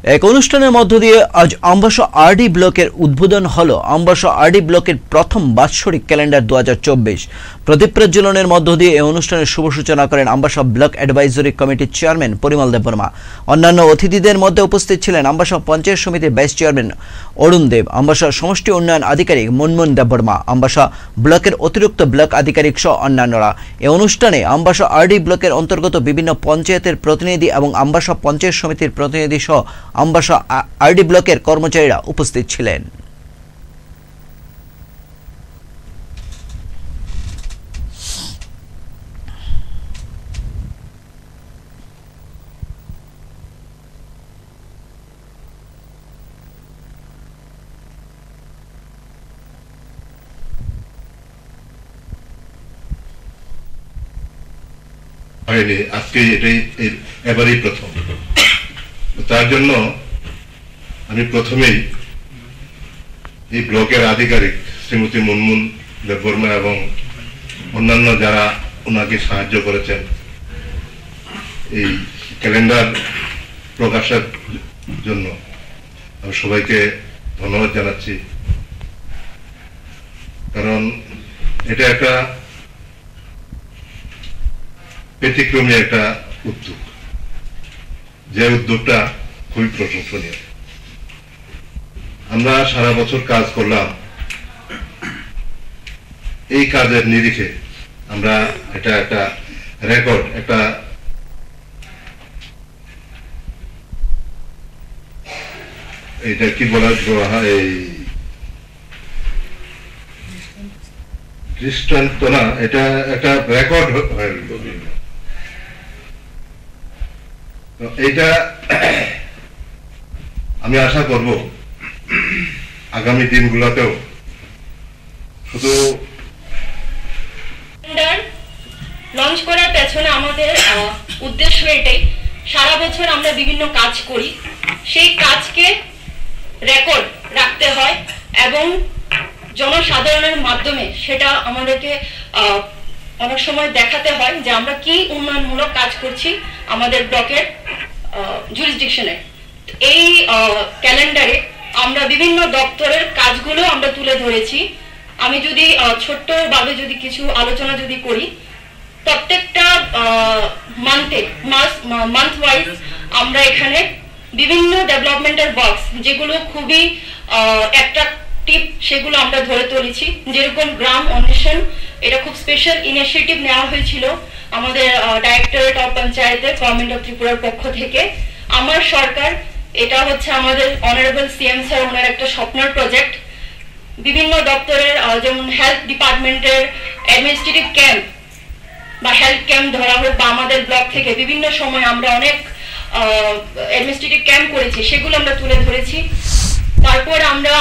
এক অনুষ্ঠানের মধ্য দিয়ে আজ আমবাসা আরডি ব্লকের উদ্বোধন হলো আমবাসা আরডি ব্লকের প্রথম বাৎসরিক ক্যালেন্ডার 2024। প্রদীপ প্রজ্বলনের মধ্য দিয়ে এই অনুষ্ঠানের শুভ সূচনা করেন আমবাসা ব্লক অ্যাডভাইজরি কমিটির চেয়ারম্যান পরিমল দেববর্মা। অন্যান্য অতিথিদের মধ্যে উপস্থিত ছিলেন আমবাসা পঞ্চায়েত সমিতির ভাইস চেয়ারম্যান অরুণ দেব, আমবাসা সমষ্টি উন্নয়ন আধিকারিক মুনমুন দেববর্মা, আমবাসা ব্লকের অতিরিক্ত ব্লক আধিকারিক সহ অন্যান্যরা। এই অনুষ্ঠানে আমবাসা আরডি ব্লকের অন্তর্গত বিভিন্ন পঞ্চায়েতের প্রতিনিধি এবং আমবাসা পঞ্চায়েত সমিতির প্রতিনিধি সহ আমবাসা আরডি ব্লকের কর্মচারীরা উপস্থিত ছিলেন। আজকে এটাই এবারেই প্রথম, তার জন্য আমি প্রথমেই এই ব্লকের আধিকারিক শ্রীমতী মুনমুন দেববর্মা এবং অন্যান্য যারা ওনাকে সাহায্য করেছেন এই ক্যালেন্ডার প্রকাশের জন্য আমি সবাইকে ধন্যবাদ জানাচ্ছি। কারণ এটা একটা ব্যতিক্রমী একটা উদ্যোগ, যে উদ্যোগটা খুবই প্রশংসনীয়। আমরা সারা বছর কাজ করলাম, এই কাজের নিরিখে আমরা এটা একটা রেকর্ড, একটা এটা কি বলা হয়, এই দৃষ্টান্ত না, এটা একটা রেকর্ড হয়ে এইটা আমি আশা করব আগামী দিনগুলোতেও শুধু লঞ্চ করার পেছনে আমাদের উদ্দেশ্য এটাই, সারা বছর আমরা বিভিন্ন কাজ করি, সেই কাজকে রেকর্ড রাখতে হয় এবং জনসাধারণের মাধ্যমে সেটা আমাদেরকে অনেক সময় দেখাতে হয় যে আমরা কি উন্নয়নমূলক কাজ করছি আমাদের ব্লকের জুরিসডিকশনে। এই ক্যালেন্ডারে আমরা বিভিন্ন দপ্তরের কাজগুলো আমরা তুলে ধরেছি। আমি যদি ছোট্টভাবে যদি কিছু আলোচনা যদি করি, প্রত্যেকটা মান্থ ওয়াইজ আমরা এখানে বিভিন্ন ডেভেলপমেন্টের ওয়ার্কস যেগুলো খুবই অ্যাট্রাকটিভ সেগুলো আমরা ধরে তুলেছি। যেরকম গ্রাম অন্বেষণ, এটা খুব স্পেশাল ইনিশিয়েটিভ নেওয়া হয়েছিল আমাদের ডাইরেক্টরেট অফ পঞ্চায়েতের গভর্নমেন্ট অফ ত্রিপুরার পক্ষ থেকে। আমার সরকার, এটা হচ্ছে আমাদের অনারেবল সিএম স্যার ওনার একটা স্বপ্নের প্রজেক্ট। বিভিন্ন দপ্তরের যেমন হেলথ ডিপার্টমেন্টের অ্যাডমিনিস্ট্রেটিভ ক্যাম্প বা হেলথ ক্যাম্প ধরা হোক, বা আমাদের ব্লক থেকে বিভিন্ন সময় আমরা অনেক অ্যাডমিনিস্ট্রেটিভ ক্যাম্প করেছি, সেগুলো আমরা তুলে ধরেছি। তারপর আমরা